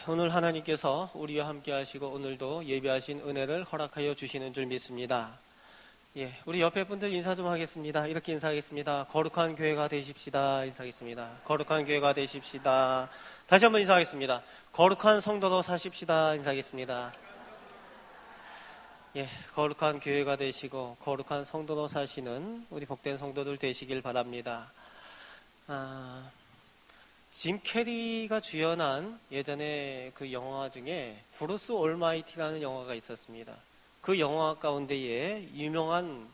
오늘 하나님께서 우리와 함께 하시고 오늘도 예배하신 은혜를 허락하여 주시는 줄 믿습니다. 우리 옆에 분들 인사 좀 하겠습니다. 이렇게 인사하겠습니다. 거룩한 교회가 되십시다. 인사하겠습니다. 거룩한 교회가 되십시다. 다시 한번 인사하겠습니다. 거룩한 성도로 사십시다. 인사하겠습니다. 거룩한 교회가 되시고 거룩한 성도로 사시는 우리 복된 성도들 되시길 바랍니다. 짐 캐리가 주연한 예전에 그 영화 중에 브루스 올마이티라는 영화가 있었습니다. 그 영화 가운데에 유명한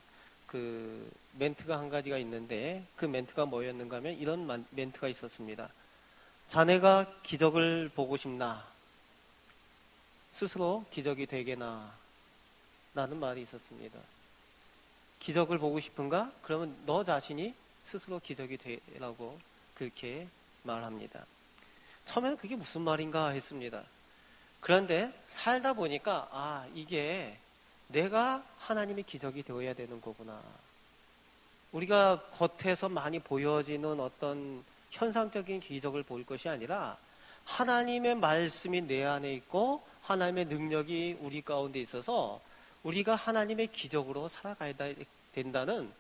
그 멘트가 한 가지가 있는데 그 멘트가 뭐였는가 하면 이런 멘트가 있었습니다. 자네가 기적을 보고 싶나? 스스로 기적이 되게나? 라는 말이 있었습니다. 기적을 보고 싶은가? 그러면 너 자신이 스스로 기적이 되라고 그렇게 말합니다. 처음에는 그게 무슨 말인가 했습니다. 그런데 살다 보니까 이게 내가 하나님의 기적이 되어야 되는 거구나. 우리가 겉에서 많이 보여지는 어떤 현상적인 기적을 볼 것이 아니라 하나님의 말씀이 내 안에 있고 하나님의 능력이 우리 가운데 있어서 우리가 하나님의 기적으로 살아가야 된다는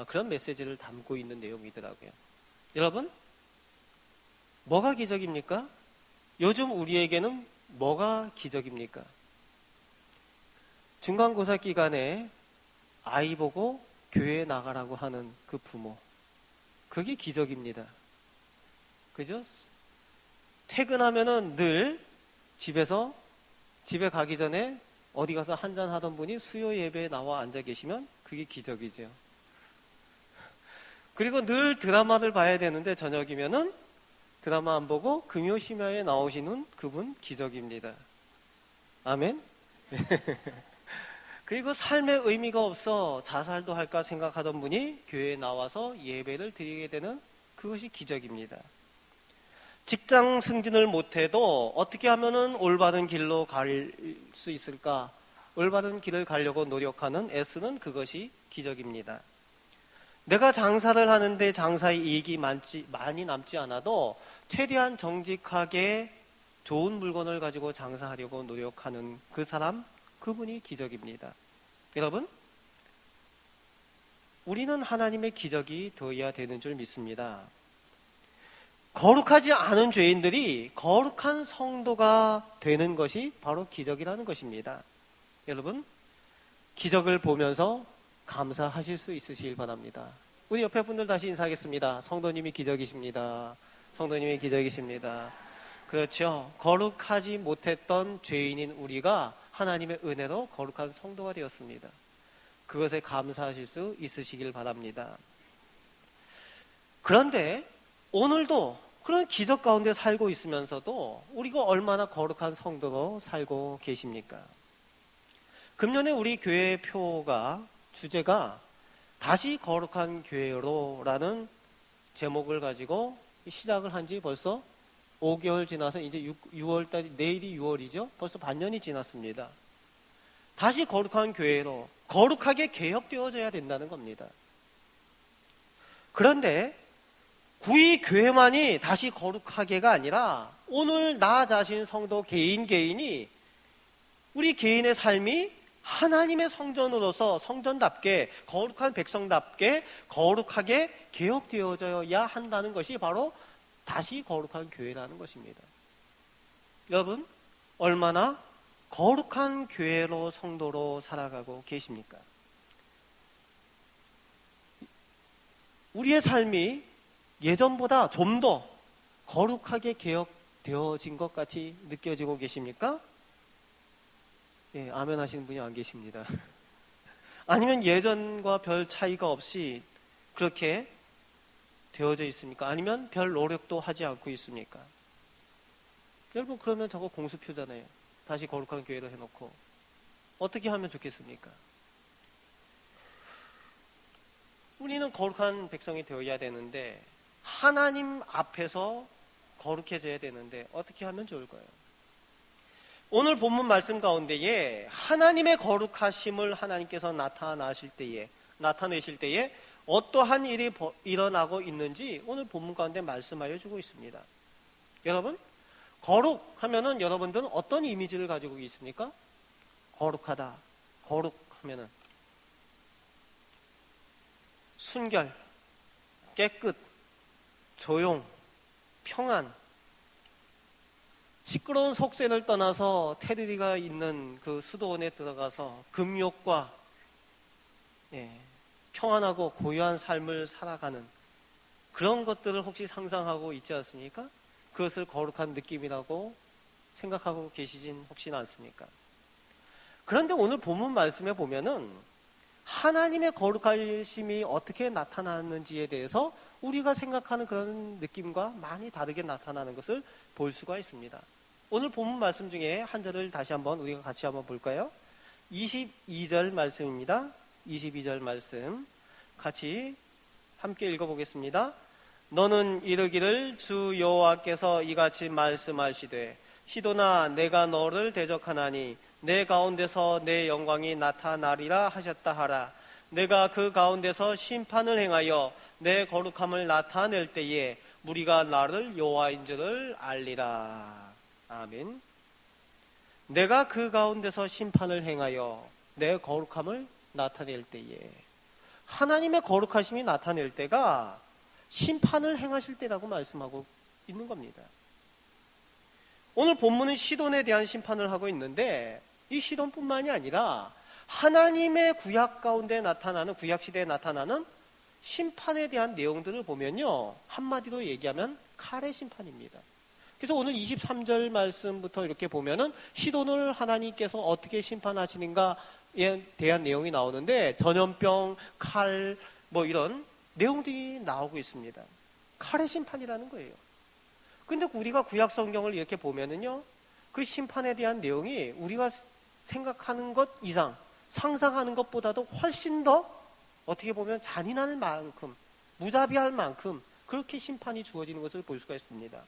그런 메시지를 담고 있는 내용이더라고요. 여러분, 뭐가 기적입니까? 요즘 우리에게는 뭐가 기적입니까? 중간고사 기간에 아이 보고 교회에 나가라고 하는 그 부모, 그게 기적입니다. 그죠? 퇴근하면은 늘 집에 가기 전에 어디 가서 한잔 하던 분이 수요 예배에 나와 앉아 계시면 그게 기적이죠. 그리고 늘 드라마를 봐야 되는데 저녁이면은 드라마 안 보고 금요심야에 나오시는 그분 기적입니다. 아멘? 그리고 삶의 의미가 없어 자살도 할까 생각하던 분이 교회에 나와서 예배를 드리게 되는 그것이 기적입니다. 직장 승진을 못해도 어떻게 하면은 올바른 길로 갈 수 있을까? 올바른 길을 가려고 노력하는 애쓰는 그것이 기적입니다. 내가 장사를 하는데 장사의 이익이 많이 남지 않아도 최대한 정직하게 좋은 물건을 가지고 장사하려고 노력하는 그 사람, 그분이 기적입니다. 여러분, 우리는 하나님의 기적이 되어야 되는 줄 믿습니다. 거룩하지 않은 죄인들이 거룩한 성도가 되는 것이 바로 기적이라는 것입니다. 여러분, 기적을 보면서 감사하실 수 있으시길 바랍니다. 우리 옆에 분들 다시 인사하겠습니다. 성도님이 기적이십니다. 성도님이 기적이십니다. 그렇죠. 거룩하지 못했던 죄인인 우리가 하나님의 은혜로 거룩한 성도가 되었습니다. 그것에 감사하실 수 있으시길 바랍니다. 그런데 오늘도 그런 기적 가운데 살고 있으면서도 우리가 얼마나 거룩한 성도로 살고 계십니까? 금년에 우리 교회 표가 주제가 다시 거룩한 교회로라는 제목을 가지고 시작을 한 지 벌써 5개월 지나서 이제 6월달, 내일이 6월이죠? 벌써 반년이 지났습니다. 다시 거룩한 교회로 거룩하게 개혁되어져야 된다는 겁니다. 그런데 구이 교회만이 다시 거룩하게가 아니라 오늘 나 자신 성도 개인이 우리 개인의 삶이 하나님의 성전으로서 성전답게 거룩한 백성답게 거룩하게 개혁되어져야 한다는 것이 바로 다시 거룩한 교회라는 것입니다. 여러분, 얼마나 거룩한 교회로 성도로 살아가고 계십니까? 우리의 삶이 예전보다 좀 더 거룩하게 개혁되어진 것 같이 느껴지고 계십니까? 아멘 하시는 분이 안 계십니다. 아니면 예전과 별 차이가 없이 그렇게 되어져 있습니까? 아니면 별 노력도 하지 않고 있습니까? 여러분, 그러면 저거 공수표잖아요. 다시 거룩한 교회로 해놓고 어떻게 하면 좋겠습니까? 우리는 거룩한 백성이 되어야 되는데 하나님 앞에서 거룩해져야 되는데 어떻게 하면 좋을까요? 오늘 본문 말씀 가운데에 하나님의 거룩하심을 하나님께서 나타내실 때에 어떠한 일이 일어나고 있는지 오늘 본문 가운데 말씀하여 주고 있습니다. 여러분, 거룩 하면은 여러분들은 어떤 이미지를 가지고 있습니까? 거룩하다. 거룩 하면은 순결, 깨끗, 조용, 평안. 시끄러운 속세를 떠나서 테두리가 있는 그 수도원에 들어가서 금욕과 평안하고 고요한 삶을 살아가는 그런 것들을 혹시 상상하고 있지 않습니까? 그것을 거룩한 느낌이라고 생각하고 계시진 혹시나 않습니까? 그런데 오늘 본문 말씀에 보면은 하나님의 거룩하심이 어떻게 나타나는지에 대해서 우리가 생각하는 그런 느낌과 많이 다르게 나타나는 것을 볼 수가 있습니다. 오늘 본문 말씀 중에 한 절을 다시 한번 우리가 같이 한번 볼까요? 22절 말씀입니다. 22절 말씀 같이 함께 읽어보겠습니다. 너는 이르기를 주 여호와께서 이같이 말씀하시되 시도나 내가 너를 대적하나니 내 가운데서 내 영광이 나타나리라 하셨다 하라. 내가 그 가운데서 심판을 행하여 내 거룩함을 나타낼 때에 무리가 나를 여호와인 줄을 알리라. 아멘. 내가 그 가운데서 심판을 행하여 내 거룩함을 나타낼 때에, 하나님의 거룩하심이 나타낼 때가 심판을 행하실 때라고 말씀하고 있는 겁니다. 오늘 본문은 시돈에 대한 심판을 하고 있는데 이 시돈뿐만이 아니라 하나님의 구약 가운데 나타나는, 구약 시대에 나타나는 심판에 대한 내용들을 보면요, 한마디로 얘기하면 칼의 심판입니다. 그래서 오늘 23절 말씀부터 이렇게 보면은 시돈을 하나님께서 어떻게 심판하시는가에 대한 내용이 나오는데 전염병, 칼, 뭐 이런 내용들이 나오고 있습니다. 칼의 심판이라는 거예요. 근데 우리가 구약 성경을 이렇게 보면은요, 그 심판에 대한 내용이 우리가 생각하는 것 이상, 상상하는 것보다도 훨씬 더 어떻게 보면 잔인할 만큼, 무자비할 만큼 그렇게 심판이 주어지는 것을 볼 수가 있습니다.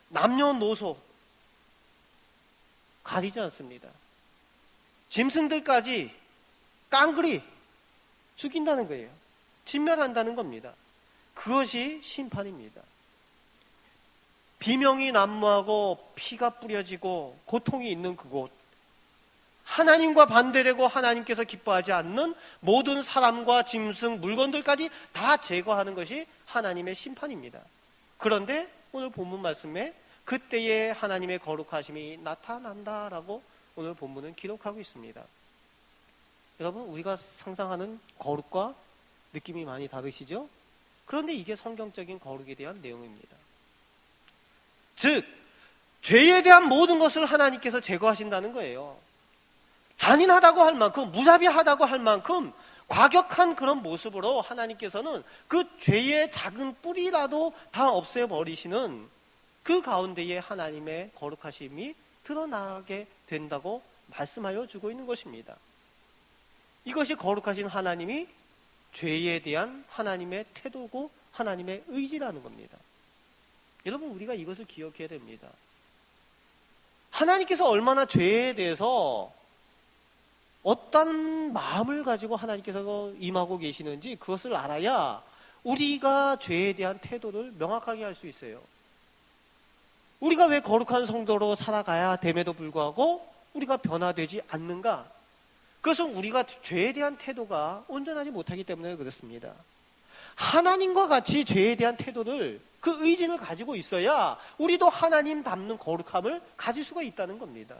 남녀노소 가리지 않습니다. 짐승들까지 깡그리 죽인다는 거예요. 진멸한다는 겁니다. 그것이 심판입니다. 비명이 난무하고 피가 뿌려지고 고통이 있는 그곳, 하나님과 반대되고 하나님께서 기뻐하지 않는 모든 사람과 짐승, 물건들까지 다 제거하는 것이 하나님의 심판입니다. 그런데 오늘 본문 말씀에 그때에 하나님의 거룩하심이 나타난다라고 오늘 본문은 기록하고 있습니다. 여러분, 우리가 상상하는 거룩과 느낌이 많이 다르시죠? 그런데 이게 성경적인 거룩에 대한 내용입니다. 즉, 죄에 대한 모든 것을 하나님께서 제거하신다는 거예요. 잔인하다고 할 만큼, 무자비하다고 할 만큼 과격한 그런 모습으로 하나님께서는 그 죄의 작은 뿌리라도 다 없애버리시는 그 가운데에 하나님의 거룩하심이 드러나게 된다고 말씀하여 주고 있는 것입니다. 이것이 거룩하신 하나님이 죄에 대한 하나님의 태도고 하나님의 의지라는 겁니다. 여러분, 우리가 이것을 기억해야 됩니다. 하나님께서 얼마나 죄에 대해서 어떤 마음을 가지고 하나님께서 임하고 계시는지 그것을 알아야 우리가 죄에 대한 태도를 명확하게 할 수 있어요. 우리가 왜 거룩한 성도로 살아가야 됨에도 불구하고 우리가 변화되지 않는가? 그것은 우리가 죄에 대한 태도가 온전하지 못하기 때문에 그렇습니다. 하나님과 같이 죄에 대한 태도를, 그 의지를 가지고 있어야 우리도 하나님 닮는 거룩함을 가질 수가 있다는 겁니다.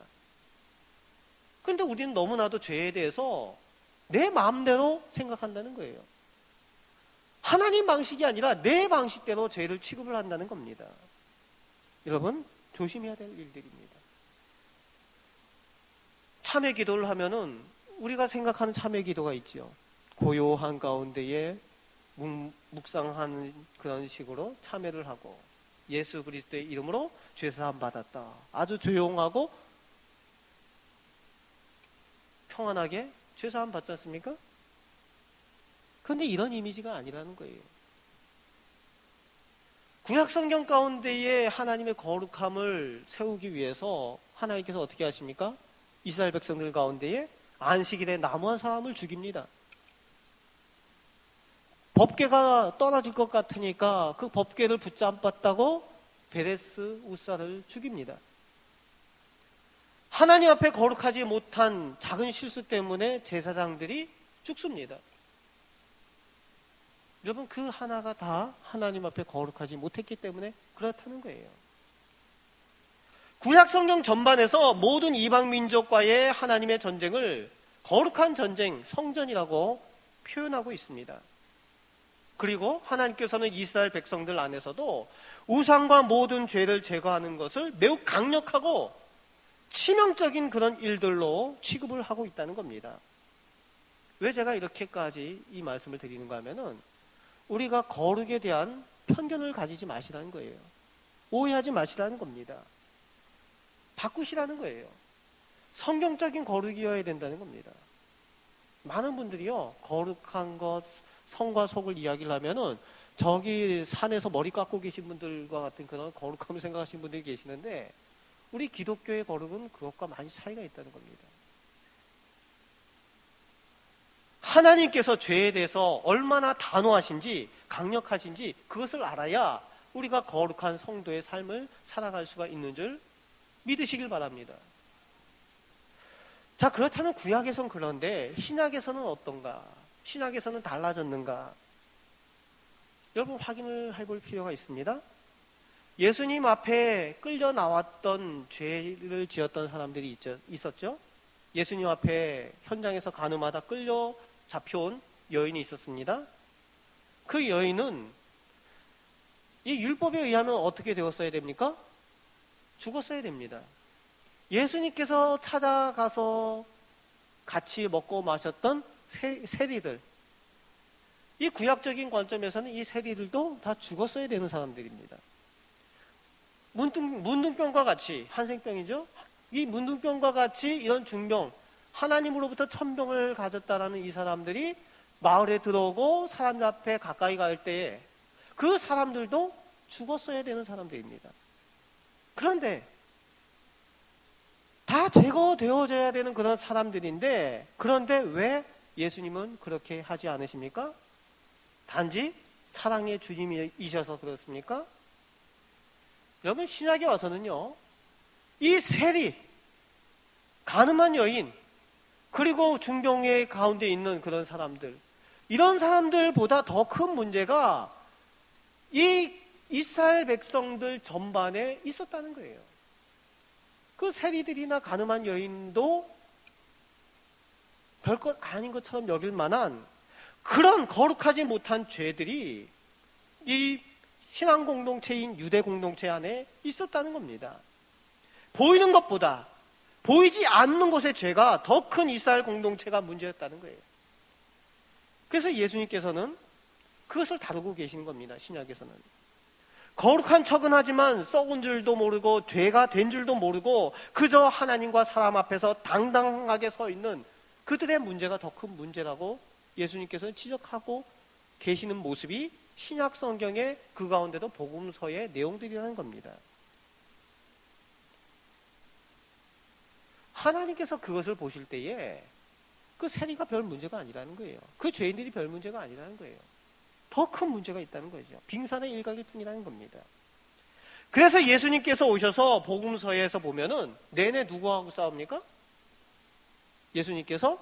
그런데 우리는 너무나도 죄에 대해서 내 마음대로 생각한다는 거예요. 하나님 방식이 아니라 내 방식대로 죄를 취급을 한다는 겁니다. 여러분, 조심해야 될 일들입니다. 참회 기도를 하면은 우리가 생각하는 참회 기도가 있죠. 고요한 가운데에 묵상하는 그런 식으로 참회를 하고 예수 그리스도의 이름으로 죄사함 받았다. 아주 조용하고 평안하게 죄사함 받지 않습니까? 그런데 이런 이미지가 아니라는 거예요. 구약 성경 가운데에 하나님의 거룩함을 세우기 위해서 하나님께서 어떻게 하십니까? 이스라엘 백성들 가운데에 안식일에 나무 한 사람을 죽입니다. 법궤가 떨어질 것 같으니까 그 법궤를 붙잡았다고 베레스 우사를 죽입니다. 하나님 앞에 거룩하지 못한 작은 실수 때문에 제사장들이 죽습니다. 여러분, 그 하나가 다 하나님 앞에 거룩하지 못했기 때문에 그렇다는 거예요. 구약 성경 전반에서 모든 이방 민족과의 하나님의 전쟁을 거룩한 전쟁, 성전이라고 표현하고 있습니다. 그리고 하나님께서는 이스라엘 백성들 안에서도 우상과 모든 죄를 제거하는 것을 매우 강력하고 치명적인 그런 일들로 취급을 하고 있다는 겁니다. 왜 제가 이렇게까지 이 말씀을 드리는가 하면은 우리가 거룩에 대한 편견을 가지지 마시라는 거예요. 오해하지 마시라는 겁니다. 바꾸시라는 거예요. 성경적인 거룩이어야 된다는 겁니다. 많은 분들이요, 거룩한 것, 성과 속을 이야기를 하면은 저기 산에서 머리 깎고 계신 분들과 같은 그런 거룩함을 생각하시는 분들이 계시는데, 우리 기독교의 거룩은 그것과 많이 차이가 있다는 겁니다. 하나님께서 죄에 대해서 얼마나 단호하신지, 강력하신지 그것을 알아야 우리가 거룩한 성도의 삶을 살아갈 수가 있는 줄 믿으시길 바랍니다. 자, 그렇다면 구약에선 그런데 신약에서는 어떤가? 신약에서는 달라졌는가? 여러분, 확인을 해볼 필요가 있습니다. 예수님 앞에 끌려 나왔던 죄를 지었던 사람들이 있었죠. 예수님 앞에 현장에서 가늠하다 끌려 잡혀온 여인이 있었습니다. 그 여인은 이 율법에 의하면 어떻게 되었어야 됩니까? 죽었어야 됩니다. 예수님께서 찾아가서 같이 먹고 마셨던 세리들, 이 구약적인 관점에서는 이 세리들도 다 죽었어야 되는 사람들입니다. 문둥병과 같이, 한생병이죠. 이 문둥병과 같이 이런 중병, 하나님으로부터 천병을 가졌다라는 이 사람들이 마을에 들어오고 사람들 앞에 가까이 갈 때에 그 사람들도 죽었어야 되는 사람들입니다. 그런데 다 제거되어져야 되는 그런 사람들인데, 그런데 왜 예수님은 그렇게 하지 않으십니까? 단지 사랑의 주님이셔서 그렇습니까? 여러분, 신약에 와서는요, 이 세리, 가늠한 여인, 그리고 중병의 가운데 있는 그런 사람들, 이런 사람들보다 더 큰 문제가 이 이스라엘 백성들 전반에 있었다는 거예요. 그 세리들이나 가늠한 여인도 별것 아닌 것처럼 여길 만한 그런 거룩하지 못한 죄들이 이 신앙 공동체인 유대 공동체 안에 있었다는 겁니다. 보이는 것보다 보이지 않는 곳의 죄가 더 큰 이스라엘 공동체가 문제였다는 거예요. 그래서 예수님께서는 그것을 다루고 계신 겁니다. 신약에서는. 거룩한 척은 하지만 썩은 줄도 모르고 죄가 된 줄도 모르고 그저 하나님과 사람 앞에서 당당하게 서 있는 그들의 문제가 더 큰 문제라고 예수님께서는 지적하고 계시는 모습이 신약 성경의 그 가운데도 복음서의 내용들이라는 겁니다. 하나님께서 그것을 보실 때에 그 세리가 별 문제가 아니라는 거예요. 그 죄인들이 별 문제가 아니라는 거예요. 더 큰 문제가 있다는 거죠. 빙산의 일각일 뿐이라는 겁니다. 그래서 예수님께서 오셔서 복음서에서 보면은 내내 누구하고 싸웁니까? 예수님께서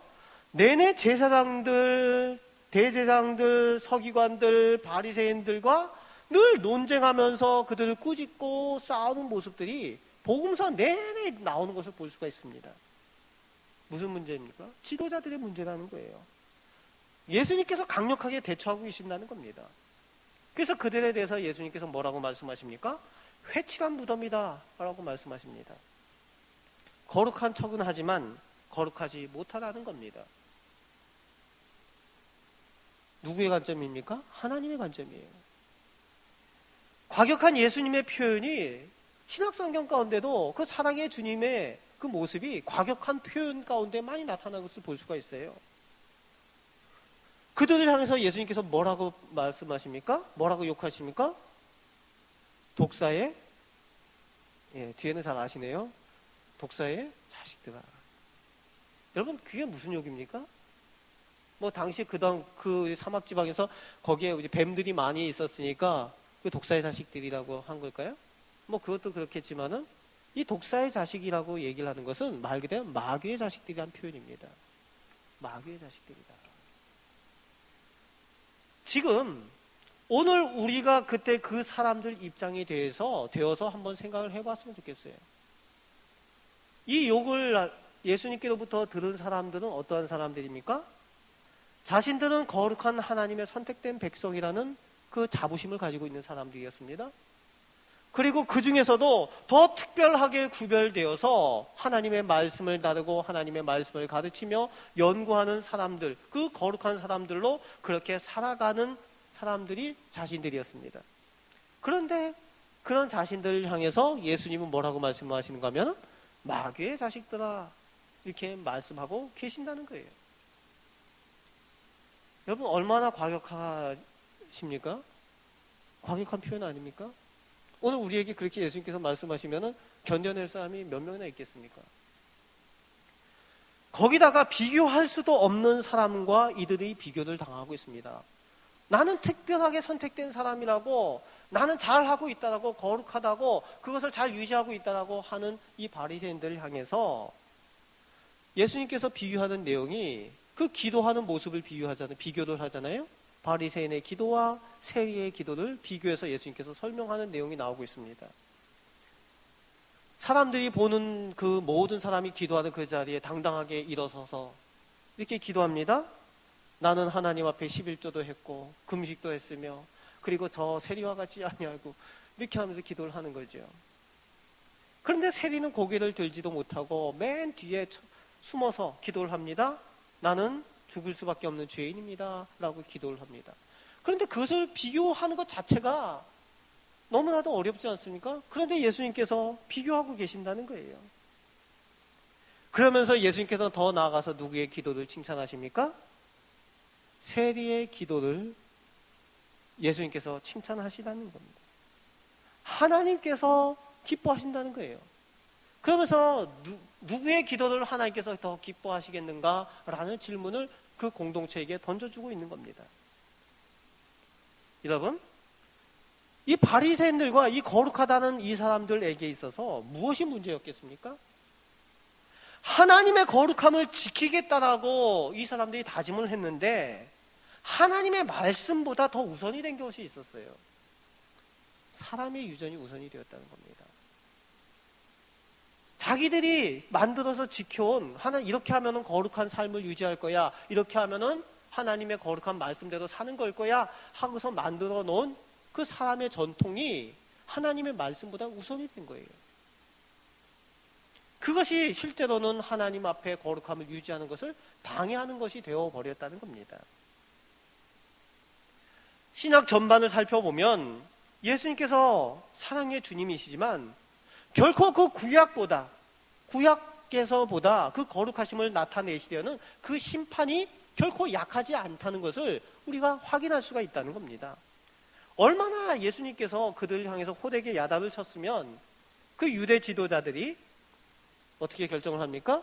내내 제사장들, 대제사장들, 서기관들, 바리새인들과 늘 논쟁하면서 그들을 꾸짖고 싸우는 모습들이 복음서 내내 나오는 것을 볼 수가 있습니다. 무슨 문제입니까? 지도자들의 문제라는 거예요. 예수님께서 강력하게 대처하고 계신다는 겁니다. 그래서 그들에 대해서 예수님께서 뭐라고 말씀하십니까? 회칠한 무덤이다 라고 말씀하십니다. 거룩한 척은 하지만 거룩하지 못하다는 겁니다. 누구의 관점입니까? 하나님의 관점이에요. 과격한 예수님의 표현이 신약성경 가운데도 그 사랑의 주님의 그 모습이 과격한 표현 가운데 많이 나타나는 것을 볼 수가 있어요. 그들을 향해서 예수님께서 뭐라고 말씀하십니까? 뭐라고 욕하십니까? 독사의, 뒤에는 잘 아시네요. 독사의 자식들아. 여러분, 그게 무슨 욕입니까? 뭐 당시 그 사막 지방에서 거기에 이제 뱀들이 많이 있었으니까 그 독사의 자식들이라고 한 걸까요? 뭐 그것도 그렇겠지만은 이 독사의 자식이라고 얘기를 하는 것은 말 그대로 마귀의 자식들이란 표현입니다. 마귀의 자식들이다. 지금 오늘 우리가 그때 그 사람들 입장에 되어서 한번 생각을 해봤으면 좋겠어요. 이 욕을 예수님께로부터 들은 사람들은 어떠한 사람들입니까? 자신들은 거룩한 하나님의 선택된 백성이라는 그 자부심을 가지고 있는 사람들이었습니다. 그리고 그 중에서도 더 특별하게 구별되어서 하나님의 말씀을 다루고 하나님의 말씀을 가르치며 연구하는 사람들, 그 거룩한 사람들로 그렇게 살아가는 사람들이 자신들이었습니다. 그런데 그런 자신들을 향해서 예수님은 뭐라고 말씀하시는가 하면 마귀의 자식들아 이렇게 말씀하고 계신다는 거예요. 여러분 얼마나 과격하십니까? 과격한 표현 아닙니까? 오늘 우리에게 그렇게 예수님께서 말씀하시면 견뎌낼 사람이 몇 명이나 있겠습니까? 거기다가 비교할 수도 없는 사람과 이들이 비교를 당하고 있습니다. 나는 특별하게 선택된 사람이라고, 나는 잘하고 있다라고, 거룩하다고, 그것을 잘 유지하고 있다라고 하는 이 바리새인들을 향해서 예수님께서 비유하는 내용이 그 기도하는 모습을 비교를 하잖아요. 바리새인의 기도와 세리의 기도를 비교해서 예수님께서 설명하는 내용이 나오고 있습니다. 사람들이 보는 그 모든 사람이 기도하는 그 자리에 당당하게 일어서서 이렇게 기도합니다. 나는 하나님 앞에 11조도 했고 금식도 했으며 그리고 저 세리와 같지 아니하고 이렇게 하면서 기도를 하는 거죠. 그런데 세리는 고개를 들지도 못하고 맨 뒤에 숨어서 기도를 합니다. 나는 죽을 수밖에 없는 죄인입니다 라고 기도를 합니다. 그런데 그것을 비교하는 것 자체가 너무나도 어렵지 않습니까? 그런데 예수님께서 비교하고 계신다는 거예요. 그러면서 예수님께서 더 나아가서 누구의 기도를 칭찬하십니까? 세리의 기도를 예수님께서 칭찬하시다는 겁니다. 하나님께서 기뻐하신다는 거예요. 그러면서 누구의 기도를 하나님께서 더 기뻐하시겠는가? 라는 질문을 그 공동체에게 던져주고 있는 겁니다. 여러분, 이 바리새인들과 이 거룩하다는 이 사람들에게 있어서 무엇이 문제였겠습니까? 하나님의 거룩함을 지키겠다라고 이 사람들이 다짐을 했는데 하나님의 말씀보다 더 우선이 된 것이 있었어요. 사람의 유전이 우선이 되었다는 겁니다. 자기들이 만들어서 지켜온 이렇게 하면은 거룩한 삶을 유지할 거야, 이렇게 하면은 하나님의 거룩한 말씀대로 사는 걸 거야 하고서 만들어 놓은 그 사람의 전통이 하나님의 말씀보다 우선이 된 거예요. 그것이 실제로는 하나님 앞에 거룩함을 유지하는 것을 방해하는 것이 되어버렸다는 겁니다. 신약 전반을 살펴보면 예수님께서 사랑의 주님이시지만 결코 그 구약에서보다 그 거룩하심을 나타내시려는 그 심판이 결코 약하지 않다는 것을 우리가 확인할 수가 있다는 겁니다. 얼마나 예수님께서 그들을 향해서 호되게 야단을 쳤으면 그 유대 지도자들이 어떻게 결정을 합니까?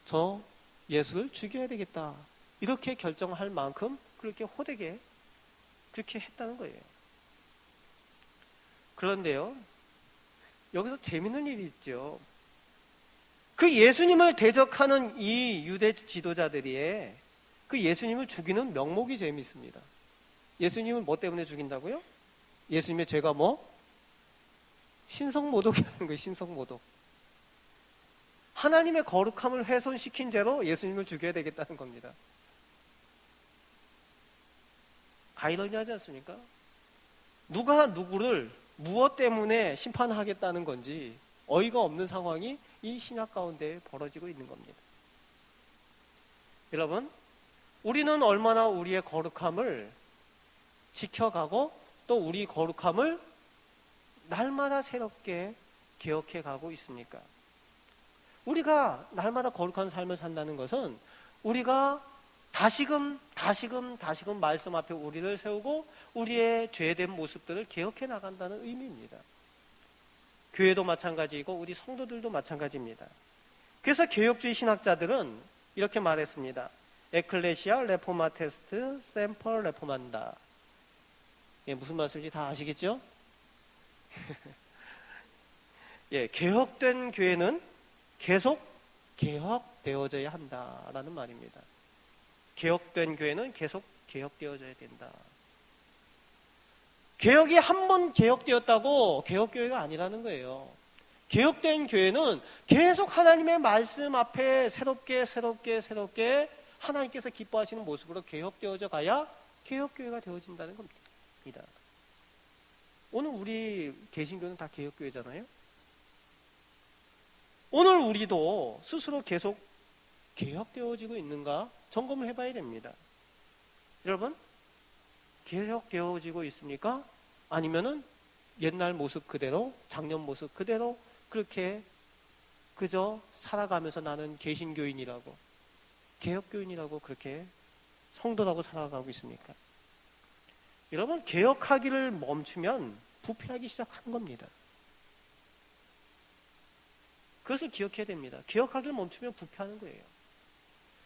저 예수를 죽여야 되겠다. 이렇게 결정할 만큼 그렇게 호되게 그렇게 했다는 거예요. 그런데요, 여기서 재밌는 일이 있죠. 그 예수님을 대적하는 이 유대 지도자들이 그 예수님을 죽이는 명목이 재미있습니다. 예수님을 뭐 때문에 죽인다고요? 예수님의 죄가 뭐? 신성모독이라는 거예요. 신성모독. 하나님의 거룩함을 훼손시킨 죄로 예수님을 죽여야 되겠다는 겁니다. 아이러니하지 않습니까? 누가 누구를 무엇 때문에 심판하겠다는 건지 어이가 없는 상황이 이 신약 가운데 벌어지고 있는 겁니다. 여러분, 우리는 얼마나 우리의 거룩함을 지켜가고 또 우리 거룩함을 날마다 새롭게 개혁해 가고 있습니까? 우리가 날마다 거룩한 삶을 산다는 것은 우리가 다시금 말씀 앞에 우리를 세우고 우리의 죄된 모습들을 개혁해 나간다는 의미입니다. 교회도 마찬가지이고 우리 성도들도 마찬가지입니다. 그래서 개혁주의 신학자들은 이렇게 말했습니다. 에클레시아 레포마테스트 셈펄 레포만다. 무슨 말씀인지 다 아시겠죠? 예, 개혁된 교회는 계속 개혁되어져야 한다라는 말입니다. 개혁된 교회는 계속 개혁되어져야 된다. 개혁이 한 번 개혁되었다고 개혁교회가 아니라는 거예요. 개혁된 교회는 계속 하나님의 말씀 앞에 새롭게 하나님께서 기뻐하시는 모습으로 개혁되어져 가야 개혁교회가 되어진다는 겁니다. 오늘 우리 개신교는 다 개혁교회잖아요. 오늘 우리도 스스로 계속 개혁되어지고 있는가 점검을 해봐야 됩니다. 여러분, 개혁되어지고 있습니까? 아니면은 옛날 모습 그대로, 작년 모습 그대로 그렇게 그저 살아가면서 나는 개신교인이라고, 개혁교인이라고 그렇게 성도라고 살아가고 있습니까? 여러분, 개혁하기를 멈추면 부패하기 시작하는 겁니다. 그것을 기억해야 됩니다. 개혁하기를 멈추면 부패하는 거예요.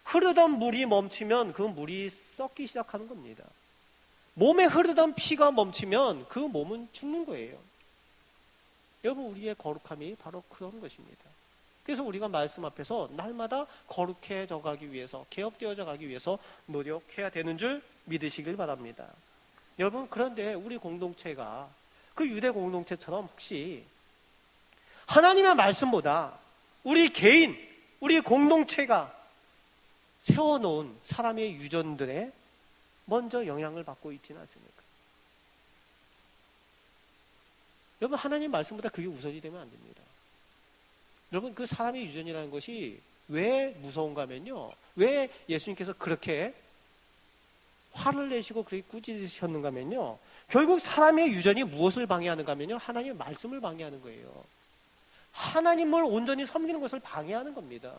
흐르던 물이 멈추면 그 물이 썩기 시작하는 겁니다. 몸에 흐르던 피가 멈추면 그 몸은 죽는 거예요. 여러분, 우리의 거룩함이 바로 그런 것입니다. 그래서 우리가 말씀 앞에서 날마다 거룩해져 가기 위해서, 개혁되어져 가기 위해서 노력해야 되는 줄 믿으시길 바랍니다. 여러분, 그런데 우리 공동체가 그 유대 공동체처럼 혹시 하나님의 말씀보다 우리 개인, 우리 공동체가 세워놓은 사람의 유전들에 먼저 영향을 받고 있지는 않습니까? 여러분, 하나님 말씀보다 그게 우선이 되면 안 됩니다. 여러분, 그 사람의 유전이라는 것이 왜 무서운가 하면요, 왜 예수님께서 그렇게 화를 내시고 그렇게 꾸짖으셨는가 하면요, 결국 사람의 유전이 무엇을 방해하는가 하면요, 하나님의 말씀을 방해하는 거예요. 하나님을 온전히 섬기는 것을 방해하는 겁니다.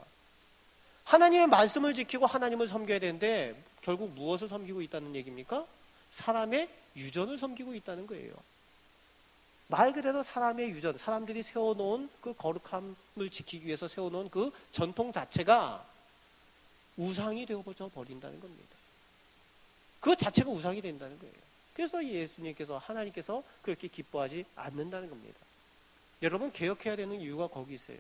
하나님의 말씀을 지키고 하나님을 섬겨야 되는데 결국 무엇을 섬기고 있다는 얘기입니까? 사람의 유전을 섬기고 있다는 거예요. 말 그대로 사람의 유전, 사람들이 세워놓은 그 거룩함을 지키기 위해서 세워놓은 그 전통 자체가 우상이 되어버려 버린다는 겁니다. 그 자체가 우상이 된다는 거예요. 그래서 예수님께서, 하나님께서 그렇게 기뻐하지 않는다는 겁니다. 여러분, 개혁해야 되는 이유가 거기 있어요.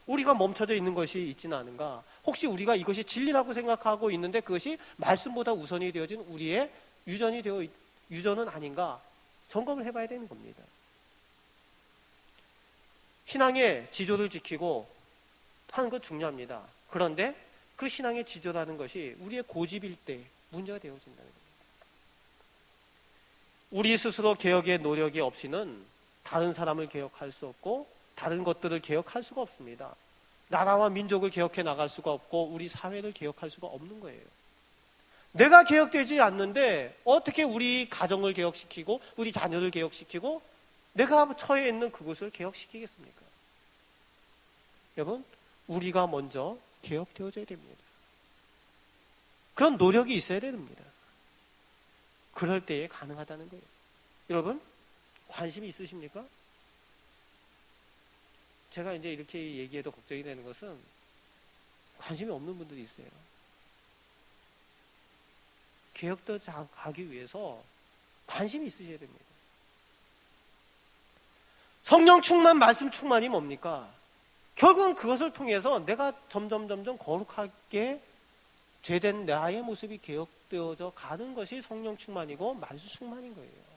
우리가 멈춰져 있는 것이 있지는 않은가? 혹시 우리가 이것이 진리라고 생각하고 있는데 그것이 말씀보다 우선이 되어진 우리의 유전은 아닌가? 점검을 해봐야 되는 겁니다. 신앙의 지조를 지키고 하는 것 중요합니다. 그런데 그 신앙의 지조라는 것이 우리의 고집일 때 문제가 되어진다는 겁니다. 우리 스스로 개혁의 노력이 없이는 다른 사람을 개혁할 수 없고 다른 것들을 개혁할 수가 없습니다. 나라와 민족을 개혁해 나갈 수가 없고 우리 사회를 개혁할 수가 없는 거예요. 내가 개혁되지 않는데 어떻게 우리 가정을 개혁시키고 우리 자녀를 개혁시키고 내가 처해 있는 그곳을 개혁시키겠습니까? 여러분, 우리가 먼저 개혁되어져야 됩니다. 그런 노력이 있어야 됩니다. 그럴 때에 가능하다는 거예요. 여러분, 관심이 있으십니까? 제가 이제 이렇게 얘기해도 걱정이 되는 것은 관심이 없는 분들이 있어요. 개혁도 가기 위해서 관심이 있으셔야 됩니다. 성령 충만, 말씀 충만이 뭡니까? 결국은 그것을 통해서 내가 점점 거룩하게 죄된 나의 모습이 개혁되어져 가는 것이 성령 충만이고 말씀 충만인 거예요.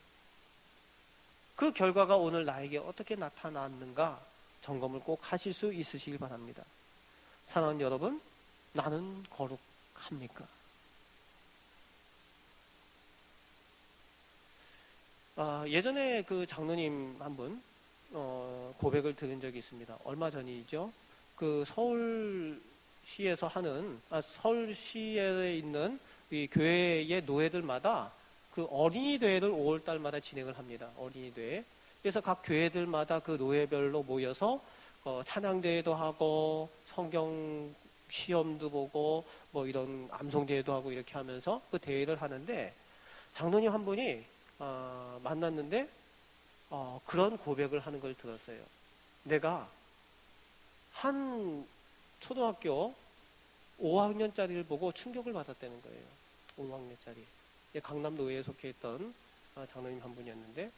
그 결과가 오늘 나에게 어떻게 나타났는가 점검을 꼭 하실 수 있으시길 바랍니다. 사랑하는 여러분, 나는 거룩합니까? 예전에 그 장로님 한 분 고백을 들은 적이 있습니다. 얼마 전이죠. 그 서울시에서 서울시에 있는 이 교회의 노예들마다 그 어린이 대회를 5월 달마다 진행을 합니다. 어린이 대회. 그래서 각 교회들마다 그 노예별로 모여서 찬양 대회도 하고 성경 시험도 보고 뭐 이런 암송 대회도 하고 이렇게 하면서 그 대회를 하는데 장로님 한 분이 만났는데 그런 고백을 하는 걸 들었어요. 내가 한 초등학교 5학년짜리를 보고 충격을 받았다는 거예요. 5학년짜리. 강남 노예에 속해 있던 장로님 한 분이었는데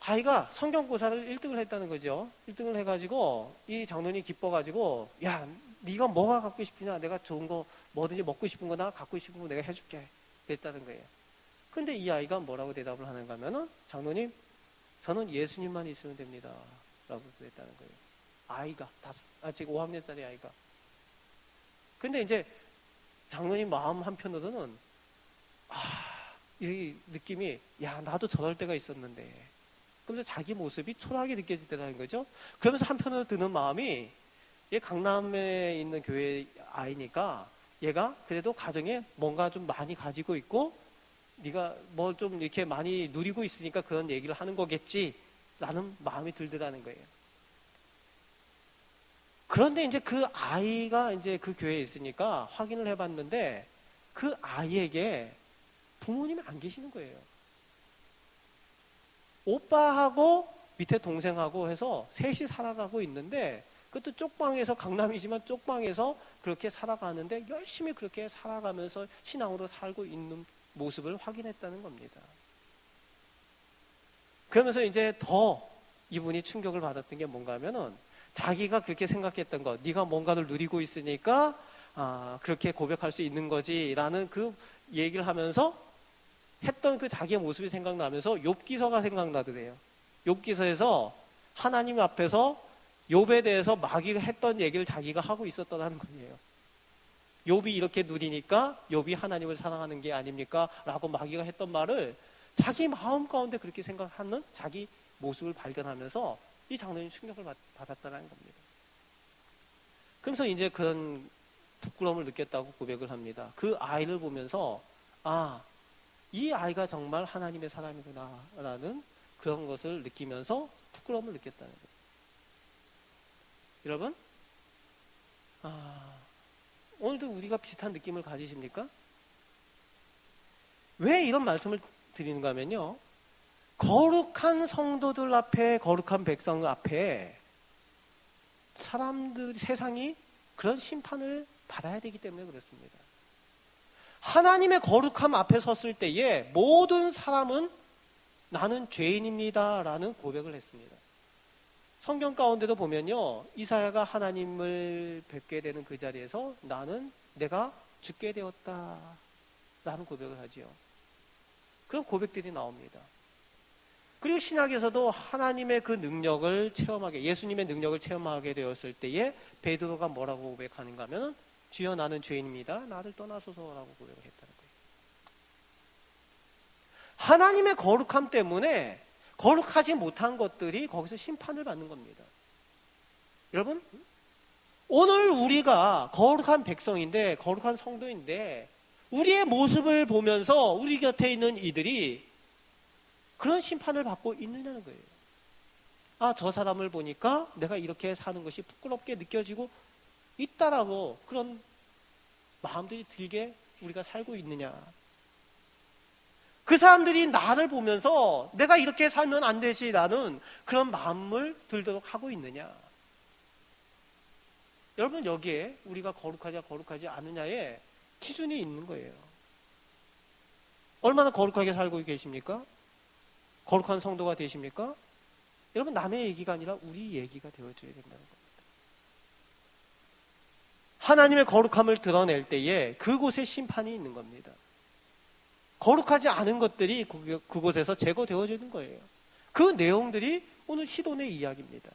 아이가 성경고사를 1등을 했다는 거죠. 1등을 해가지고 이 장로님이 기뻐가지고 야, 네가 뭐가 갖고 싶으냐? 내가 좋은 거 뭐든지 먹고 싶은 거나 갖고 싶은 거 내가 해줄게. 그랬다는 거예요. 근데 이 아이가 뭐라고 대답을 하는가 하면은 장로님, 저는 예수님만 있으면 됩니다. 라고 그랬다는 거예요. 아이가 지금 5학년짜리 아이가. 근데 이제 장로님 마음 한편으로는 이 느낌이 야, 나도 저럴 때가 있었는데, 그러면서 자기 모습이 초라하게 느껴지더라는 거죠. 그러면서 한편으로 드는 마음이, 얘 강남에 있는 교회 아이니까 얘가 그래도 가정에 뭔가 좀 많이 가지고 있고 네가 뭐 좀 이렇게 많이 누리고 있으니까 그런 얘기를 하는 거겠지 라는 마음이 들더라는 거예요. 그런데 이제 그 아이가 이제 그 교회에 있으니까 확인을 해봤는데 그 아이에게 부모님이 안 계시는 거예요. 오빠하고 밑에 동생하고 해서 셋이 살아가고 있는데, 그것도 쪽방에서, 강남이지만 쪽방에서 그렇게 살아가는데 열심히 그렇게 살아가면서 신앙으로 살고 있는 모습을 확인했다는 겁니다. 그러면서 이제 더 이분이 충격을 받았던 게 뭔가 하면은, 자기가 그렇게 생각했던 것, 네가 뭔가를 누리고 있으니까 그렇게 고백할 수 있는 거지 라는 그 얘기를 하면서 했던 그 자기의 모습이 생각나면서 욥기서가 생각나더래요. 욥기서에서 하나님 앞에서 욥에 대해서 마귀가 했던 얘기를 자기가 하고 있었다는 거예요. 욥이 이렇게 누리니까 욥이 하나님을 사랑하는 게 아닙니까? 라고 마귀가 했던 말을 자기 마음 가운데 그렇게 생각하는 자기 모습을 발견하면서 이 장로님 충격을 받았다는 겁니다. 그러면서 이제 그런 부끄러움을 느꼈다고 고백을 합니다. 그 아이를 보면서 이 아이가 정말 하나님의 사람이구나 라는 그런 것을 느끼면서 부끄러움을 느꼈다는 거예요. 여러분, 오늘도 우리가 비슷한 느낌을 가지십니까? 왜 이런 말씀을 드리는가 하면요, 거룩한 성도들 앞에, 거룩한 백성 앞에 세상이 그런 심판을 받아야 되기 때문에 그렇습니다. 하나님의 거룩함 앞에 섰을 때에 모든 사람은 나는 죄인입니다 라는 고백을 했습니다. 성경 가운데도 보면요, 이사야가 하나님을 뵙게 되는 그 자리에서 내가 죽게 되었다 라는 고백을 하지요. 그런 고백들이 나옵니다. 그리고 신약에서도 하나님의 그 능력을 예수님의 능력을 체험하게 되었을 때에 베드로가 뭐라고 고백하는가 하면, 주여 나는 죄인입니다, 나를 떠나소서라고 고백을 했다는 거예요. 하나님의 거룩함 때문에 거룩하지 못한 것들이 거기서 심판을 받는 겁니다. 여러분, 오늘 우리가 거룩한 백성인데, 거룩한 성도인데, 우리의 모습을 보면서 우리 곁에 있는 이들이 그런 심판을 받고 있느냐는 거예요. 저 사람을 보니까 내가 이렇게 사는 것이 부끄럽게 느껴지고 있다라고 그런 마음들이 들게 우리가 살고 있느냐. 그 사람들이 나를 보면서 내가 이렇게 살면 안 되지라는 그런 마음을 들도록 하고 있느냐. 여러분, 여기에 우리가 거룩하지 않느냐의 기준이 있는 거예요. 얼마나 거룩하게 살고 계십니까? 거룩한 성도가 되십니까? 여러분, 남의 얘기가 아니라 우리 얘기가 되어줘야 된다는 겁니다. 하나님의 거룩함을 드러낼 때에 그곳에 심판이 있는 겁니다. 거룩하지 않은 것들이 그곳에서 제거되어지는 거예요. 그 내용들이 오늘 시돈의 이야기입니다.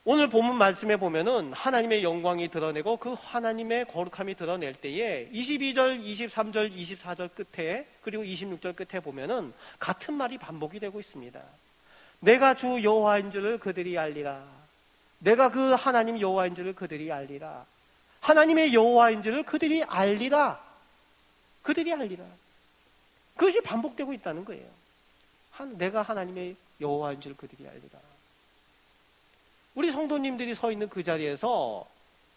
오늘 본문 말씀에 보면은 하나님의 영광이 드러내고 그 하나님의 거룩함이 드러낼 때에 22절, 23절, 24절 끝에, 그리고 26절 끝에 보면은 같은 말이 반복이 되고 있습니다. 내가 주 여호와인 줄을 그들이 알리라. 내가 그 하나님 여호와인 줄을 그들이 알리라. 하나님의 여호와인 줄을 그들이 알리라. 그들이 알리라. 그것이 반복되고 있다는 거예요. 내가 하나님의 여호와인 줄 그들이 알리라. 우리 성도님들이 서 있는 그 자리에서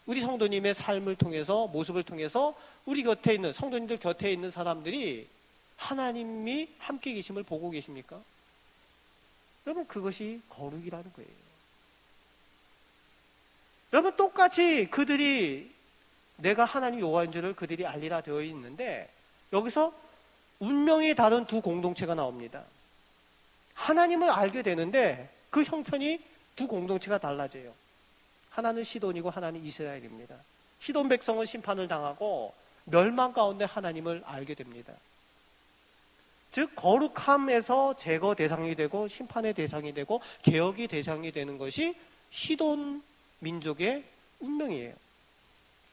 우리 성도님의 삶을 통해서, 모습을 통해서 우리 곁에 있는, 성도님들 곁에 있는 사람들이 하나님이 함께 계심을 보고 계십니까? 여러분, 그것이 거룩이라는 거예요. 여러분, 똑같이 그들이 내가 하나님 여호와인 줄을 그들이 알리라 되어 있는데, 여기서 운명이 다른 두 공동체가 나옵니다. 하나님을 알게 되는데 그 형편이 두 공동체가 달라져요. 하나는 시돈이고 하나는 이스라엘입니다. 시돈 백성은 심판을 당하고 멸망 가운데 하나님을 알게 됩니다. 즉 거룩함에서 제거 대상이 되고 심판의 대상이 되고 개혁의 대상이 되는 것이 시돈 민족의 운명이에요.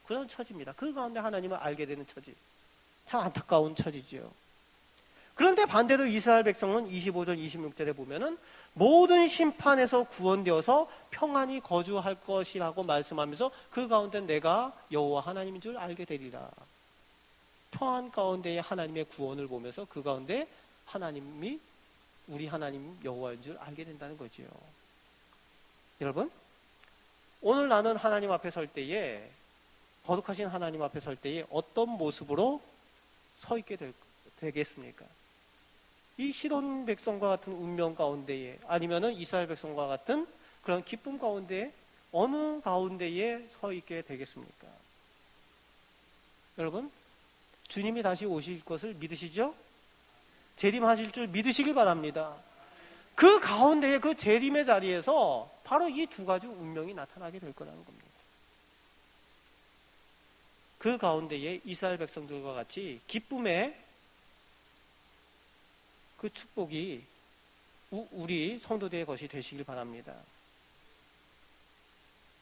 그런 처지입니다. 그 가운데 하나님을 알게 되는 처지. 참 안타까운 처지지요. 그런데 반대로 이스라엘 백성은 25절 26절에 보면은 모든 심판에서 구원되어서 평안히 거주할 것이라고 말씀하면서 그 가운데 내가 여호와 하나님인 줄 알게 되리라. 평안 가운데의 하나님의 구원을 보면서 그 가운데 하나님이 우리 하나님 여호와인 줄 알게 된다는 거지요. 여러분, 오늘 나는 하나님 앞에 설 때에, 거룩하신 하나님 앞에 설 때에 어떤 모습으로 서 있게 되겠습니까? 이 시돈 백성과 같은 운명 가운데에, 아니면은 이스라엘 백성과 같은 그런 기쁨 가운데 어느 가운데에 서 있게 되겠습니까? 여러분, 주님이 다시 오실 것을 믿으시죠? 재림하실 줄 믿으시길 바랍니다. 그 가운데에 그 재림의 자리에서 바로 이 두 가지 운명이 나타나게 될 거라는 겁니다. 그 가운데에 이스라엘 백성들과 같이 기쁨의 그 축복이 우리 성도들의 것이 되시길 바랍니다.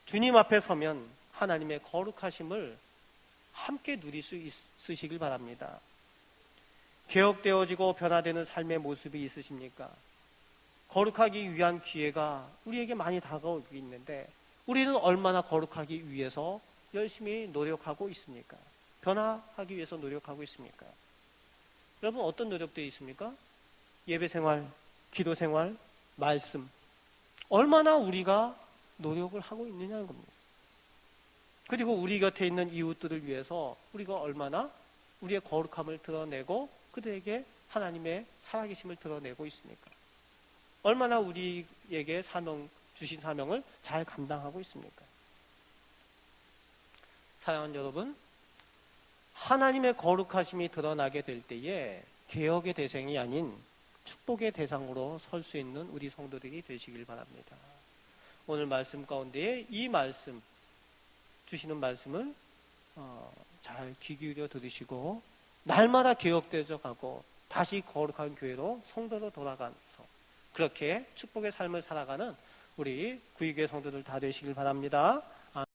주님 앞에 서면 하나님의 거룩하심을 함께 누릴 수 있으시길 바랍니다. 개혁되어지고 변화되는 삶의 모습이 있으십니까? 거룩하기 위한 기회가 우리에게 많이 다가오고 있는데 우리는 얼마나 거룩하기 위해서 열심히 노력하고 있습니까? 변화하기 위해서 노력하고 있습니까? 여러분, 어떤 노력들이 있습니까? 예배생활, 기도생활, 말씀, 얼마나 우리가 노력을 하고 있느냐는 겁니다. 그리고 우리 곁에 있는 이웃들을 위해서 우리가 얼마나 우리의 거룩함을 드러내고 그들에게 하나님의 살아계심을 드러내고 있습니까? 얼마나 우리에게 주신 사명을 잘 감당하고 있습니까? 사랑하는 여러분, 하나님의 거룩하심이 드러나게 될 때에 개혁의 대상이 아닌 축복의 대상으로 설 수 있는 우리 성도들이 되시길 바랍니다. 오늘 말씀 가운데에 이 말씀, 주시는 말씀을 잘 귀 기울여 들으시고 날마다 개혁되어 가고 다시 거룩한 교회로 성도로 돌아가면서 그렇게 축복의 삶을 살아가는 우리 구의교회 성도들 다 되시길 바랍니다.